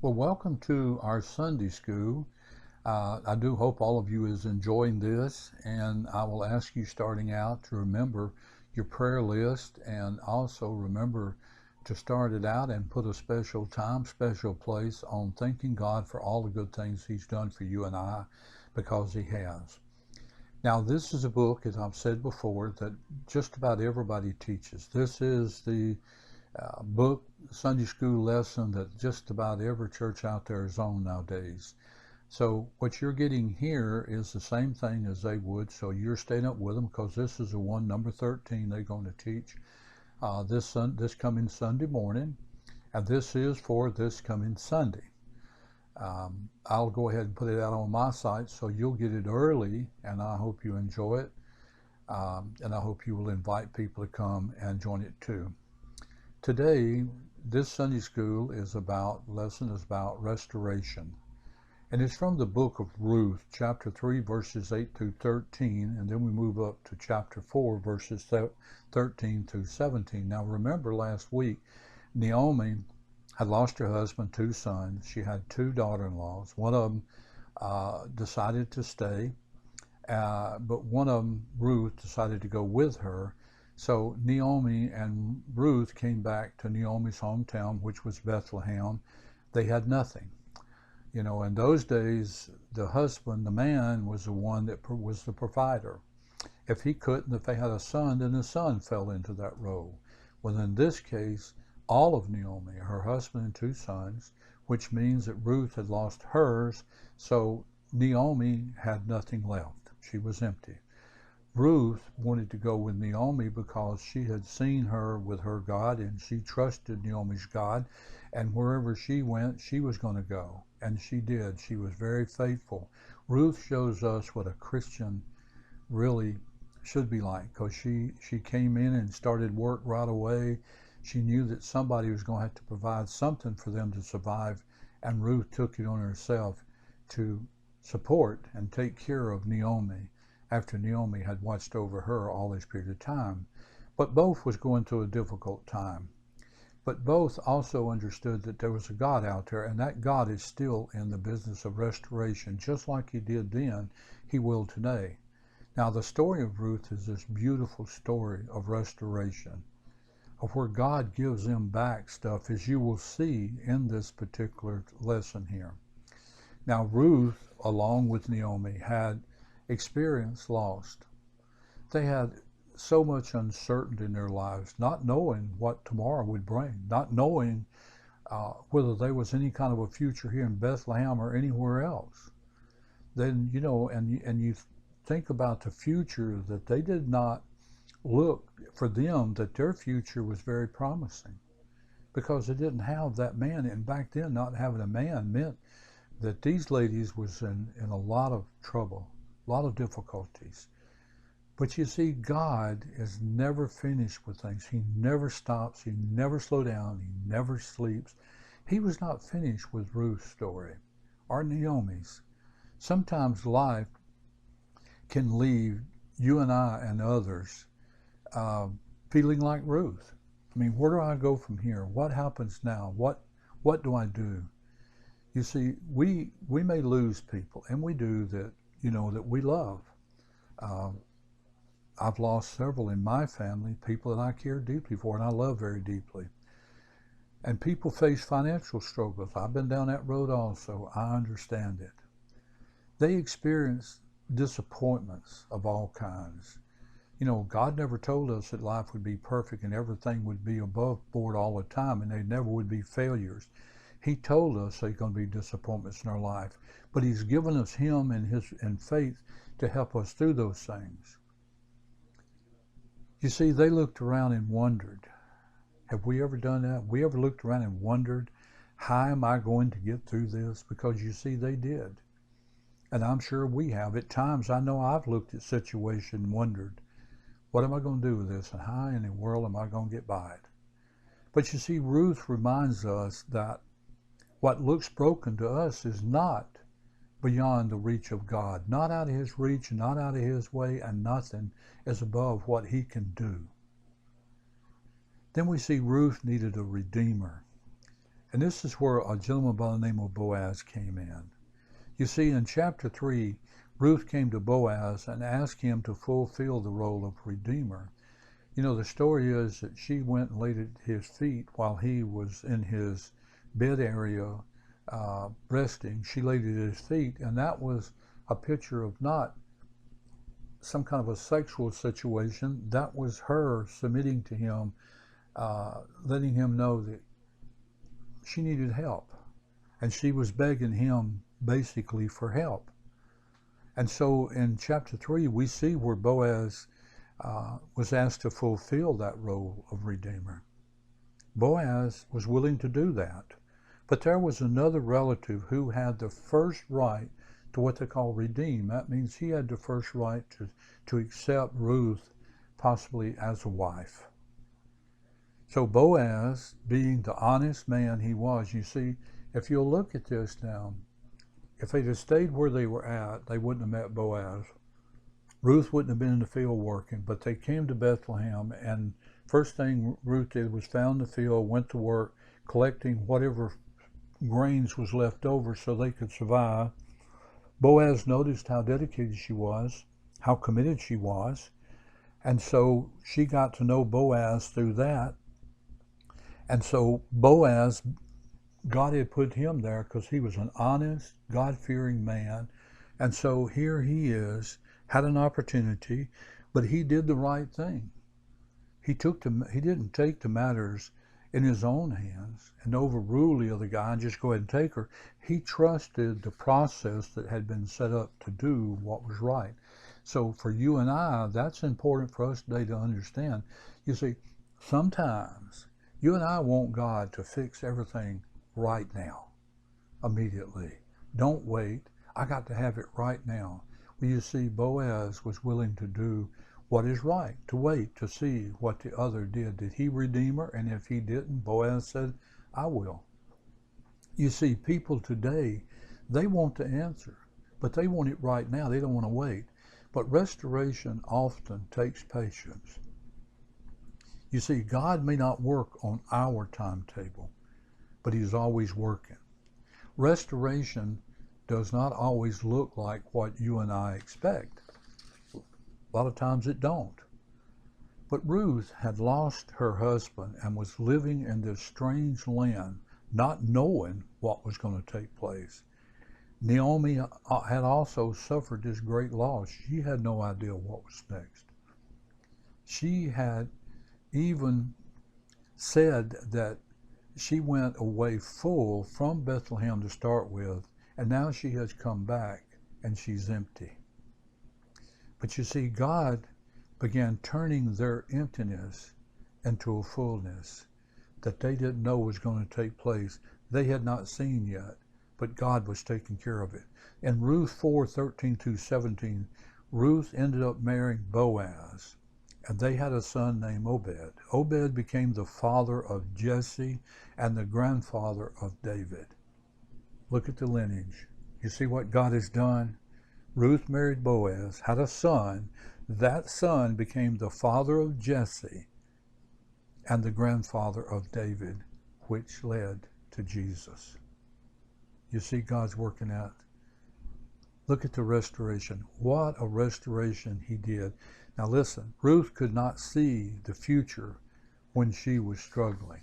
Well, welcome to our Sunday school. I do hope all of you is enjoying this, and I will ask you starting out to remember your prayer list and also remember to start it out and put a special time, special place on thanking God for all the good things He's done for you and I, because He has. Now, this is a book, as I've said before, that just about everybody teaches. This is the book, Sunday school lesson that just about every church out there is on nowadays. So what you're getting here is the same thing as they would. So you're staying up with them because this is the one, number 13, they're going to teach this coming Sunday morning, and this is for this coming Sunday. I'll go ahead and put it out on my site so you'll get it early, and I hope you enjoy it, and I hope you will invite people to come and join it too. Today, this Sunday school lesson is about restoration. And it's from the book of Ruth, chapter 3, verses 8 through 13, and then we move up to chapter 4, verses 13 through 17. Now remember last week, Naomi had lost her husband, two sons. She had two daughter-in-laws. One of them decided to stay, but one of them, Ruth, decided to go with her. So Naomi and Ruth came back to Naomi's hometown, which was Bethlehem. They had nothing. You know, in those days, the husband, the man, was the one that was the provider. If he couldn't, if they had a son, then the son fell into that role. Well, in this case, all of Naomi, her husband and two sons, which means that Ruth had lost hers, so Naomi had nothing left. She was empty. Ruth wanted to go with Naomi because she had seen her with her God and she trusted Naomi's God, and wherever she went, she was going to go. And she did. She was very faithful. Ruth shows us what a Christian really should be like, because she came in and started work right away. She knew that somebody was going to have to provide something for them to survive, and Ruth took it on herself to support and take care of Naomi after Naomi had watched over her all this period of time. But both was going through a difficult time. But both also understood that there was a God out there, and that God is still in the business of restoration. Just like He did then, He will today. Now, the story of Ruth is this beautiful story of restoration, of where God gives them back stuff, as you will see in this particular lesson here. Now, Ruth, along with Naomi, had experienced loss. They had so much uncertainty in their lives, not knowing what tomorrow would bring, not knowing whether there was any kind of a future here in Bethlehem or anywhere else. Then, you know, and you think about the future, that they did not look for them, that their future was very promising, because they didn't have that man. And back then, not having a man meant that these ladies was in a lot of trouble, a lot of difficulties. But you see, God is never finished with things. He never stops. He never slows down. He never sleeps. He was not finished with Ruth's story or Naomi's. Sometimes life can leave you and I and others feeling like Ruth. I mean, where do I go from here? What happens now? What do I do? You see, we may lose people, and we do, that, you know, that we love. I've lost several in my family, people that I care deeply for and I love very deeply. And people face financial struggles. I've been down that road also. I understand it. They experience disappointments of all kinds. You know, God never told us that life would be perfect and everything would be above board all the time and there never would be failures. He told us there's going to be disappointments in our life, but He's given us Him and faith to help us through those things. You see, they looked around and wondered. Have we ever done that? We ever looked around and wondered, how am I going to get through this? Because you see, they did. And I'm sure we have. At times, I know I've looked at situations and wondered, what am I going to do with this? And how in the world am I going to get by it? But you see, Ruth reminds us that what looks broken to us is not beyond the reach of God, not out of His reach, not out of His way, and nothing is above what He can do. Then we see Ruth needed a redeemer. And this is where a gentleman by the name of Boaz came in. You see, in chapter 3, Ruth came to Boaz and asked him to fulfill the role of Redeemer. You know, the story is that she went and laid at his feet while he was in his bed area resting. She laid at his feet, and that was a picture of not some kind of a sexual situation. That was her submitting to him, letting him know that she needed help. And she was begging him basically for help. And so in chapter 3, we see where Boaz was asked to fulfill that role of Redeemer. Boaz was willing to do that. But there was another relative who had the first right to what they call redeem. That means he had the first right to accept Ruth possibly as a wife. So Boaz, being the honest man he was, you see, if you'll look at this now, if they'd have stayed where they were at, they wouldn't have met Boaz. Ruth wouldn't have been in the field working, but they came to Bethlehem, and first thing Ruth did was found the field, went to work, collecting whatever grains was left over so they could survive. Boaz noticed how dedicated she was, how committed she was, and so she got to know Boaz through that. And so Boaz, God had put him there because he was an honest, God-fearing man. And so here he is, had an opportunity, but he did the right thing. He didn't take the matters in his own hands and overrule the other guy and just go ahead and take her. He trusted the process that had been set up to do what was right. So for you and I, that's important for us today to understand. You see, sometimes you and I want God to fix everything right now, immediately. Don't wait. I got to have it right now. Well, you see, Boaz was willing to do what is right, to wait to see what the other did. Did he redeem her? And if he didn't, Boaz said, I will. You see, people today, they want the answer, but they want it right now. They don't want to wait. But restoration often takes patience. You see, God may not work on our timetable, but he's always working. Restoration does not always look like what you and I expect. A lot of times it don't. But Ruth had lost her husband and was living in this strange land, not knowing what was going to take place. Naomi had also suffered this great loss. She had no idea what was next. She had even said that she went away full from Bethlehem to start with, and now she has come back and she's empty. But you see, God began turning their emptiness into a fullness that they didn't know was going to take place. They had not seen yet, but God was taking care of it. In Ruth 4:13-17, Ruth ended up marrying Boaz, and they had a son named Obed. Obed became the father of Jesse and the grandfather of David. Look at the lineage. You see what God has done? Ruth married Boaz, had a son. That son became the father of Jesse and the grandfather of David, which led to Jesus. You see God's working out. Look at the restoration. What a restoration he did. Now listen, Ruth could not see the future when she was struggling.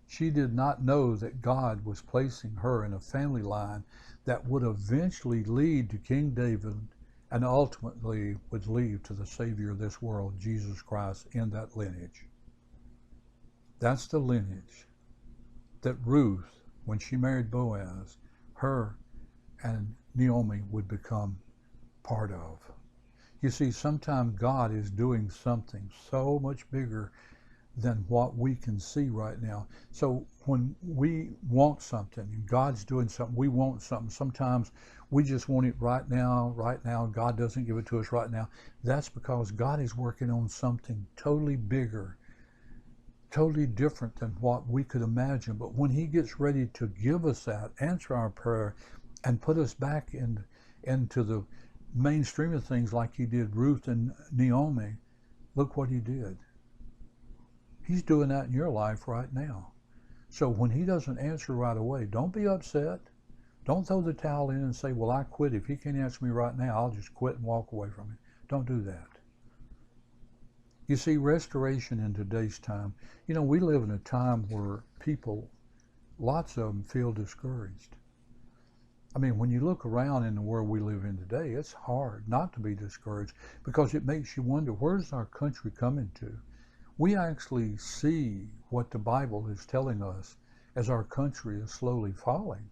She did not know that God was placing her in a family line that would eventually lead to King David and ultimately would lead to the Savior of this world, Jesus Christ, in that lineage. That's the lineage that Ruth, when she married Boaz, her and Naomi would become part of. You see, sometimes God is doing something so much bigger than what we can see right now. So when we want something, and God's doing something, we want something, sometimes we just want it right now, God doesn't give it to us right now. That's because God is working on something totally bigger, totally different than what we could imagine. But when he gets ready to give us that, answer our prayer, and put us back into the mainstream of things like he did Ruth and Naomi, look what he did. He's doing that in your life right now. So when he doesn't answer right away, don't be upset. Don't throw the towel in and say, well, I quit. If he can't answer me right now, I'll just quit and walk away from it. Don't do that. You see, restoration in today's time, we live in a time where people, lots of them, feel discouraged. I mean, when you look around in the world we live in today, it's hard not to be discouraged because it makes you wonder, where's our country coming to? We actually see what the Bible is telling us as our country is slowly falling.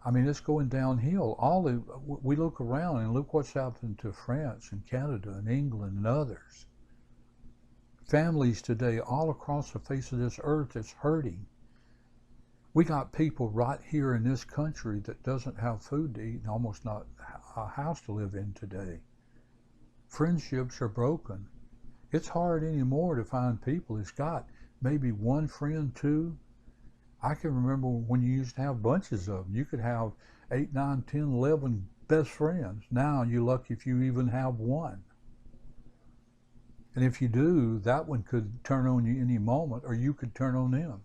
I mean, it's going downhill. We look around and look what's happened to France and Canada and England and others. Families today all across the face of this earth is hurting. We got people right here in this country that doesn't have food to eat and almost not a house to live in today. Friendships are broken. It's hard anymore to find people that's got maybe one friend, two. I can remember when you used to have bunches of them. You could have 8, 9, 10, 11 best friends. Now you're lucky if you even have one. And if you do, that one could turn on you any moment, or you could turn on them.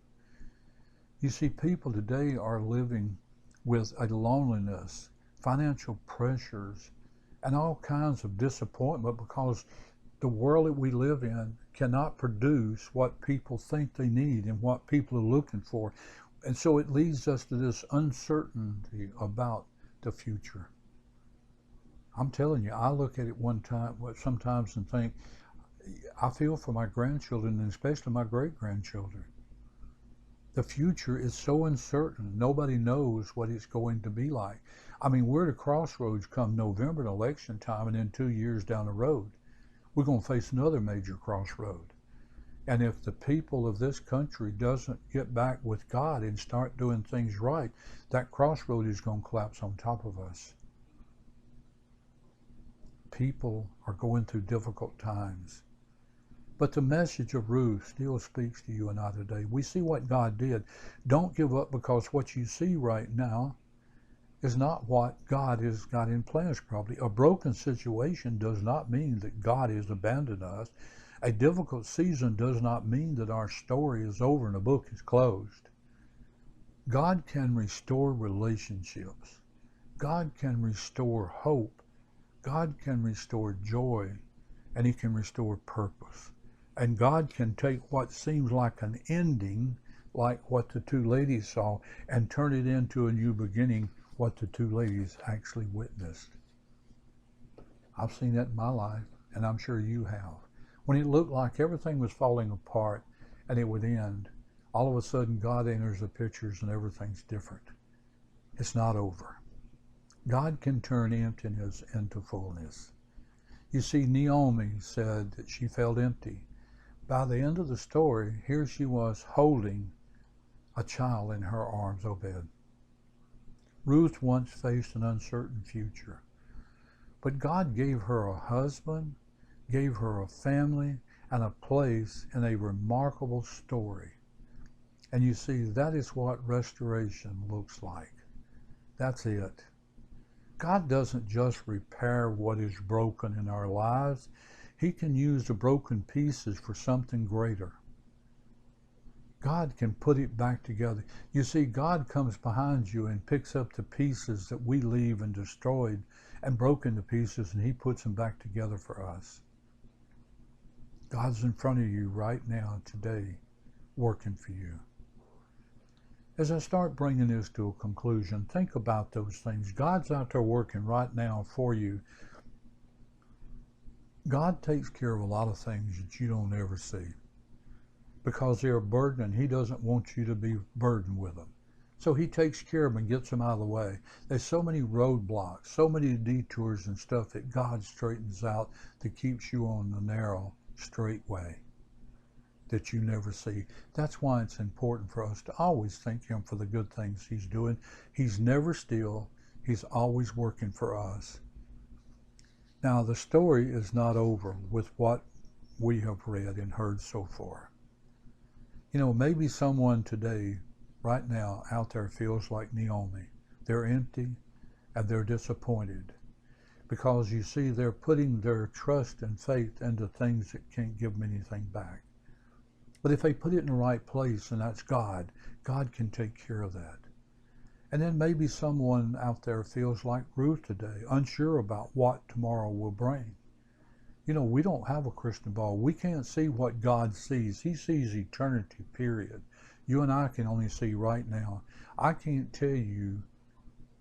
You see, people today are living with a loneliness, financial pressures, and all kinds of disappointment because the world that we live in cannot produce what people think they need and what people are looking for. And so it leads us to this uncertainty about the future. I'm telling you, I look at it sometimes and think, I feel for my grandchildren and especially my great-grandchildren. The future is so uncertain. Nobody knows what it's going to be like. I mean, we're at a crossroads come November, election time, and then 2 years down the road, we're going to face another major crossroad. And if the people of this country doesn't get back with God and start doing things right, that crossroad is going to collapse on top of us. People are going through difficult times. But the message of Ruth still speaks to you and I today. We see what God did. Don't give up because what you see right now is not what God has got in plans probably. A broken situation does not mean that God has abandoned us. A difficult season does not mean that our story is over and the book is closed. God can restore relationships. God can restore hope. God can restore joy. And He can restore purpose. And God can take what seems like an ending, like what the two ladies saw, and turn it into a new beginning, what the two ladies actually witnessed. I've seen that in my life, and I'm sure you have. When it looked like everything was falling apart and it would end, all of a sudden God enters the pictures and everything's different. It's not over. God can turn emptiness into fullness. You see, Naomi said that she felt empty. By the end of the story, here she was holding a child in her arms, Obed. Ruth once faced an uncertain future, but God gave her a husband, gave her a family, and a place in a remarkable story. And you see, that is what restoration looks like. That's it. God doesn't just repair what is broken in our lives. He can use the broken pieces for something greater. God can put it back together. You see, God comes behind you and picks up the pieces that we leave and destroyed and broken to pieces, and He puts them back together for us. God's in front of you right now, today, working for you. As I start bringing this to a conclusion, think about those things. God's out there working right now for you. God takes care of a lot of things that you don't ever see because they're a burden, and He doesn't want you to be burdened with them. So He takes care of them and gets them out of the way. There's so many roadblocks, so many detours and stuff that God straightens out that keeps you on the narrow, straight way that you never see. That's why it's important for us to always thank Him for the good things He's doing. He's never still. He's always working for us. Now, the story is not over with what we have read and heard so far. Maybe someone today, right now, out there feels like Naomi. They're empty and they're disappointed because, you see, they're putting their trust and faith into things that can't give them anything back. But if they put it in the right place, and that's God, God can take care of that. And then maybe someone out there feels like Ruth today, unsure about what tomorrow will bring. You know, we don't have a crystal ball. We can't see what God sees. He sees eternity, period. You and I can only see right now. I can't tell you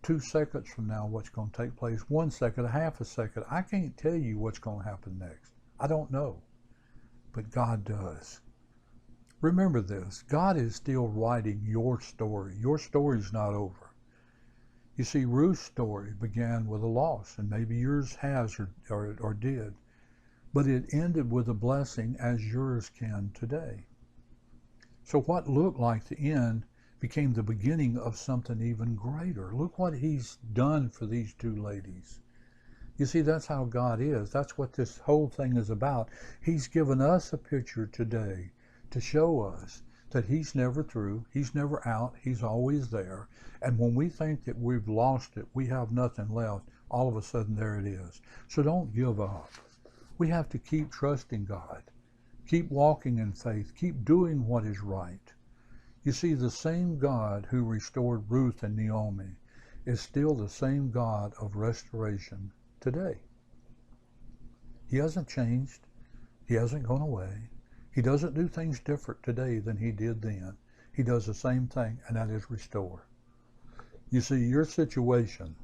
2 seconds from now what's going to take place, 1 second, a half a second. I can't tell you what's going to happen next. I don't know. But God does. Remember this, God is still writing your story. Your story's not over. You see, Ruth's story began with a loss, and maybe yours has or did. But it ended with a blessing as yours can today. So what looked like the end became the beginning of something even greater. Look what he's done for these two ladies. You see, that's how God is. That's what this whole thing is about. He's given us a picture today to show us that he's never through, he's never out, he's always there. And when we think that we've lost it, we have nothing left, all of a sudden there it is. So don't give up. We have to keep trusting God, keep walking in faith, keep doing what is right. You see, the same God who restored Ruth and Naomi is still the same God of restoration today. He hasn't changed. He hasn't gone away. He doesn't do things different today than he did then. He does the same thing, and that is restore. You see, your situation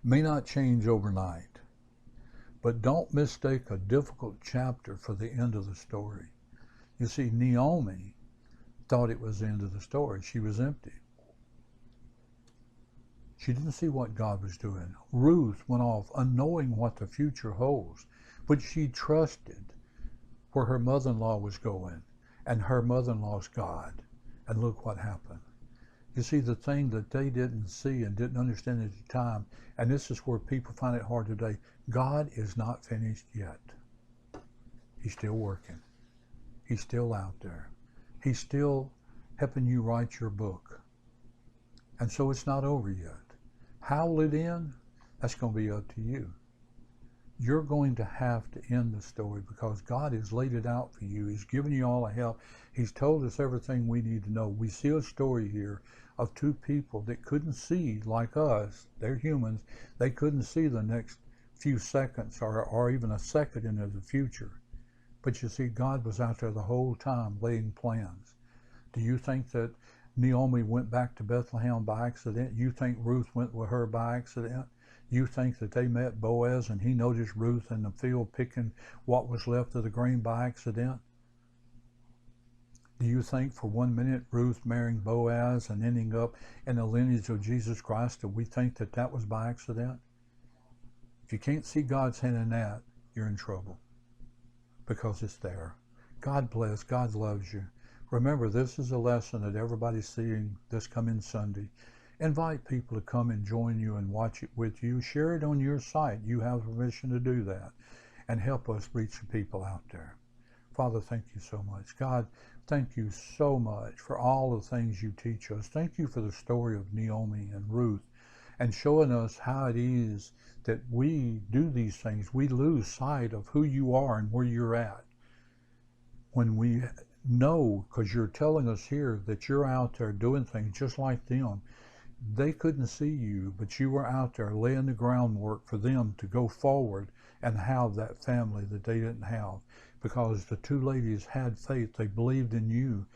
may not change overnight, but don't mistake a difficult chapter for the end of the story. You see, Naomi thought it was the end of the story. She was empty. She didn't see what God was doing. Ruth went off unknowing what the future holds, but she trusted where her mother-in-law was going, and her mother-in-law's God. And look what happened. You see, the thing that they didn't see and didn't understand at the time, and this is where people find it hard today, God is not finished yet. He's still working. He's still out there. He's still helping you write your book. And so it's not over yet. How will it end? That's going to be up to you. You're going to have to end the story because God has laid it out for you. He's given you all the help. He's told us everything we need to know. We see a story here of two people that couldn't see like us. They're humans. They couldn't see the next few seconds or even a second into the future. But you see, God was out there the whole time laying plans. Do you think that Naomi went back to Bethlehem by accident? You think Ruth went with her by accident? You think that they met Boaz and he noticed Ruth in the field picking what was left of the grain by accident? Do you think for 1 minute Ruth marrying Boaz and ending up in the lineage of Jesus Christ, do we think that that was by accident? If you can't see God's hand in that, you're in trouble because it's there. God bless. God loves you. Remember, this is a lesson that everybody's seeing this coming Sunday. Invite people to come and join you and watch it with you. Share it on your site. You have permission to do that. And help us reach the people out there. Father, thank you so much. God, thank you so much for all the things you teach us. Thank you for the story of Naomi and Ruth and showing us how it is that we do these things. We lose sight of who you are and where you're at. When we know, because you're telling us here that you're out there doing things just like them. They couldn't see you, but you were out there laying the groundwork for them to go forward and have that family that they didn't have. Because the two ladies had faith, they believed in you.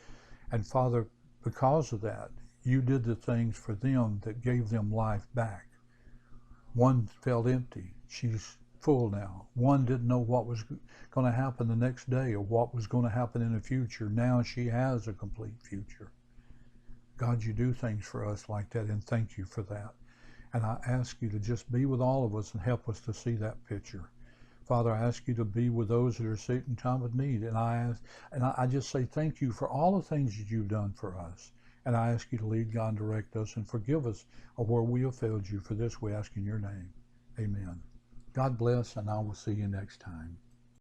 And Father, because of that, you did the things for them that gave them life back. One felt empty. She's full now. One didn't know what was going to happen the next day or what was going to happen in the future. Now she has a complete future. God, you do things for us like that, and thank you for that. And I ask you to just be with all of us and help us to see that picture. Father, I ask you to be with those that are sick in time of need. And I just say thank you for all the things that you've done for us. And I ask you to lead, God, and direct us and forgive us of where we have failed you. For this we ask in your name. Amen. God bless, and I will see you next time.